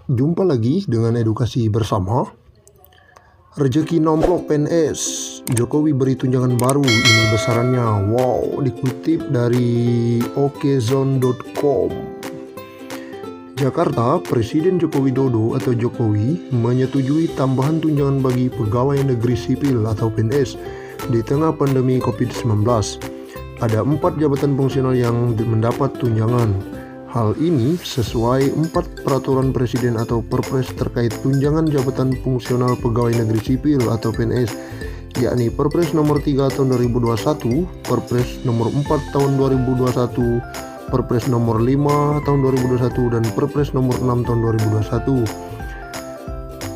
Jumpa lagi dengan edukasi bersama. Rezeki nomplok PNS, Jokowi beri tunjangan baru, ini besarannya. Wow, dikutip dari okezone.com. Jakarta, Presiden Joko Widodo atau Jokowi menyetujui tambahan tunjangan bagi pegawai negeri sipil atau PNS di tengah pandemi COVID-19. Ada 4 jabatan fungsional yang mendapat tunjangan. Hal ini sesuai 4 peraturan presiden atau perpres terkait tunjangan jabatan fungsional pegawai negeri sipil atau PNS, yakni Perpres nomor 3 tahun 2021, Perpres nomor 4 tahun 2021, Perpres nomor 5 tahun 2021, dan Perpres nomor 6 tahun 2021.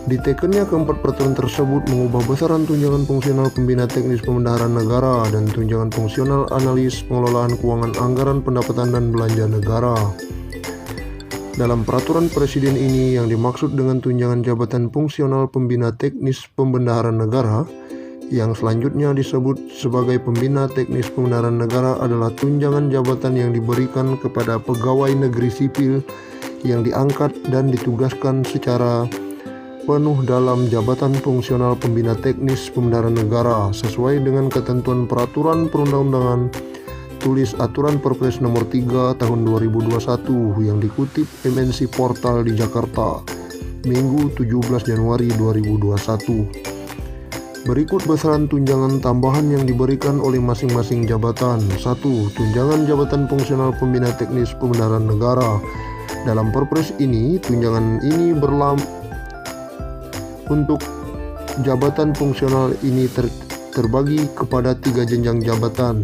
Ditekennya keempat peraturan tersebut mengubah besaran tunjangan fungsional pembina teknis pembendaharaan negara dan tunjangan fungsional analis pengelolaan keuangan anggaran pendapatan dan belanja negara. Dalam peraturan presiden ini, yang dimaksud dengan tunjangan jabatan fungsional pembina teknis pembendaharaan negara yang selanjutnya disebut sebagai pembina teknis pembendaharaan negara adalah tunjangan jabatan yang diberikan kepada pegawai negeri sipil yang diangkat dan ditugaskan secara penuh dalam jabatan fungsional pembina teknis pembendaharaan negara sesuai dengan ketentuan peraturan perundang-undangan tulis aturan Perpres nomor 3 tahun 2021 yang dikutip MNC Portal di Jakarta, Minggu 17 Januari 2021. Berikut besaran tunjangan tambahan yang diberikan oleh masing-masing jabatan. 1. Tunjangan jabatan fungsional pembina teknis pembendaharaan negara. Dalam Perpres ini, tunjangan ini untuk jabatan fungsional ini terbagi kepada 3 jenjang jabatan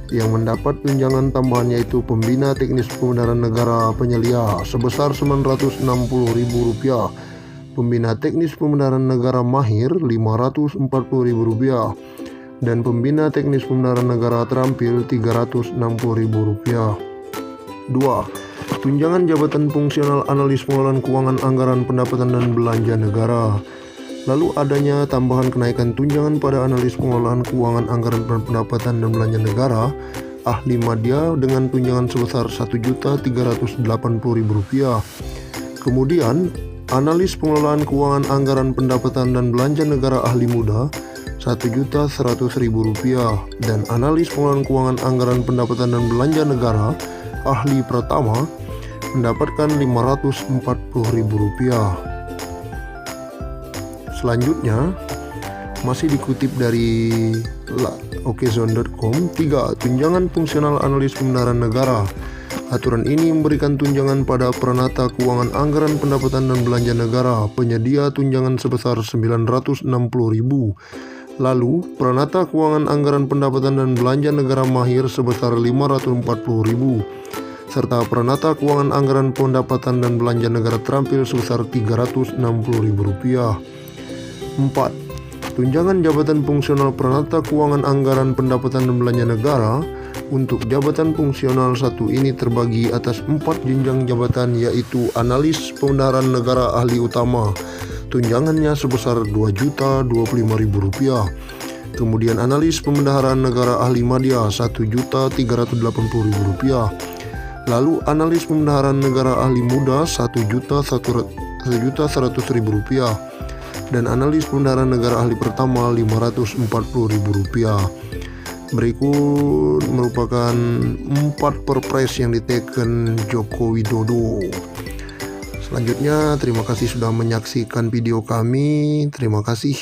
yang mendapat tunjangan tambahan, yaitu pembina teknis pembendaharaan negara penyelia sebesar Rp960.000, pembina teknis pembendaharaan negara mahir Rp540.000, dan pembina teknis pembendaharaan negara terampil Rp360.000. 2. Tunjangan jabatan fungsional analis pengelolaan keuangan anggaran pendapatan dan belanja negara. Lalu adanya tambahan kenaikan tunjangan pada analis pengelolaan keuangan anggaran pendapatan dan belanja negara ahli madya dengan tunjangan sebesar Rp1.380.000. Kemudian analis pengelolaan keuangan anggaran pendapatan dan belanja negara ahli muda Rp1.100.000, dan analis pengelolaan keuangan anggaran pendapatan dan belanja negara ahli pertama mendapatkan Rp540.000. Selanjutnya, masih dikutip dari okezone.com. 3. Tunjangan fungsional analis pembendaharaan negara. Aturan ini memberikan tunjangan pada peranata keuangan anggaran pendapatan dan belanja negara penyedia tunjangan sebesar Rp960.000. Lalu, peranata keuangan anggaran pendapatan dan belanja negara mahir sebesar Rp540.000. serta peranata keuangan anggaran pendapatan dan belanja negara terampil sebesar Rp360.000. 4. Tunjangan jabatan fungsional peranata keuangan anggaran pendapatan dan belanja negara untuk jabatan fungsional 1 ini terbagi atas 4 jenjang jabatan, yaitu analis pembendaharaan negara ahli utama, tunjangannya sebesar Rp2.025.000. Kemudian analis pembendaharaan negara ahli madya Rp1.380.000. Lalu analis pembendaharaan negara ahli muda Rp1.100.000, dan analis pembendaharaan negara ahli pertama Rp540.000. Berikut merupakan 4 perpres yang diteken Joko Widodo. Selanjutnya, terima kasih sudah menyaksikan video kami. Terima kasih.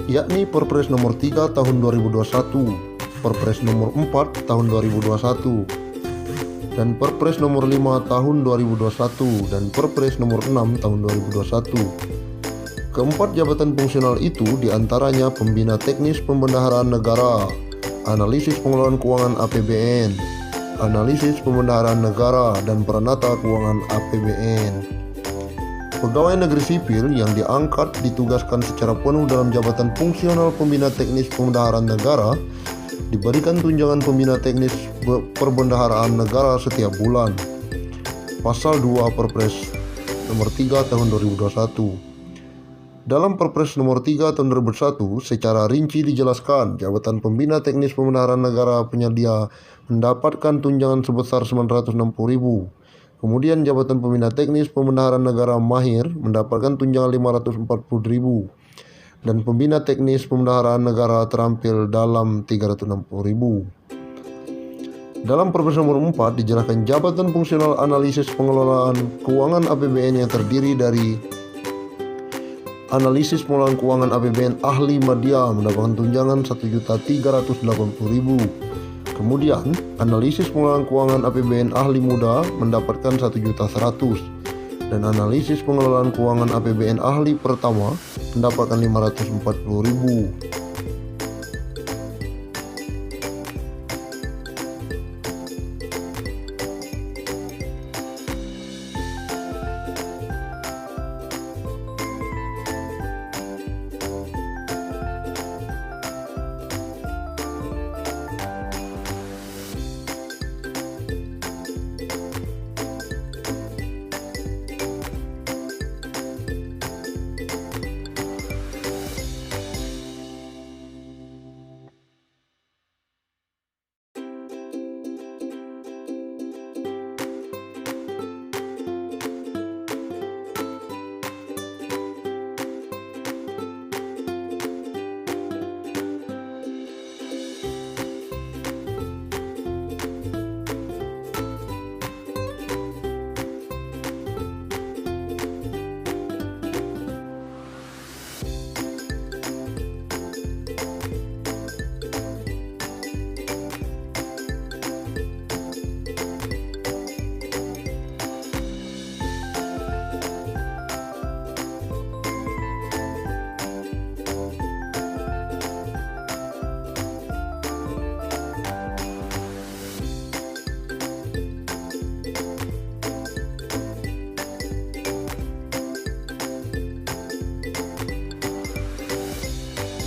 yakni Perpres nomor 3 tahun 2021, Perpres nomor 4 tahun 2021, dan Perpres nomor 5 tahun 2021, dan Perpres nomor 6 tahun 2021. Keempat jabatan fungsional itu diantaranya Pembina Teknis Pembendaharaan Negara, Analisis Pengelolaan Keuangan APBN, Analisis Pembendaharaan Negara, dan Peranata Keuangan APBN. Pegawai negeri sipil yang diangkat ditugaskan secara penuh dalam jabatan fungsional Pembina Teknis Pembendaharaan Negara diberikan tunjangan Pembina Teknis Perbendaharaan Negara setiap bulan. Pasal 2 Perpres nomor 3 tahun 2021. Dalam Perpres nomor 3 tahun 2001 secara rinci dijelaskan jabatan Pembina Teknis Pembendaharaan Negara penyedia mendapatkan tunjangan sebesar 960.000. Kemudian jabatan Pembina Teknis Pembendaharaan Negara mahir mendapatkan tunjangan 540.000 dan Pembina Teknis Pembendaharaan Negara terampil dalam 360.000. Dalam Perpres nomor 4 dijelaskan jabatan fungsional analisis pengelolaan keuangan APBN yang terdiri dari Analisis Pengelolaan Keuangan APBN ahli media mendapatkan tunjangan 1.380.000. Kemudian, Analisis Pengelolaan Keuangan APBN ahli muda mendapatkan 1.100.000 dan Analisis Pengelolaan Keuangan APBN ahli pertama mendapatkan 540.000.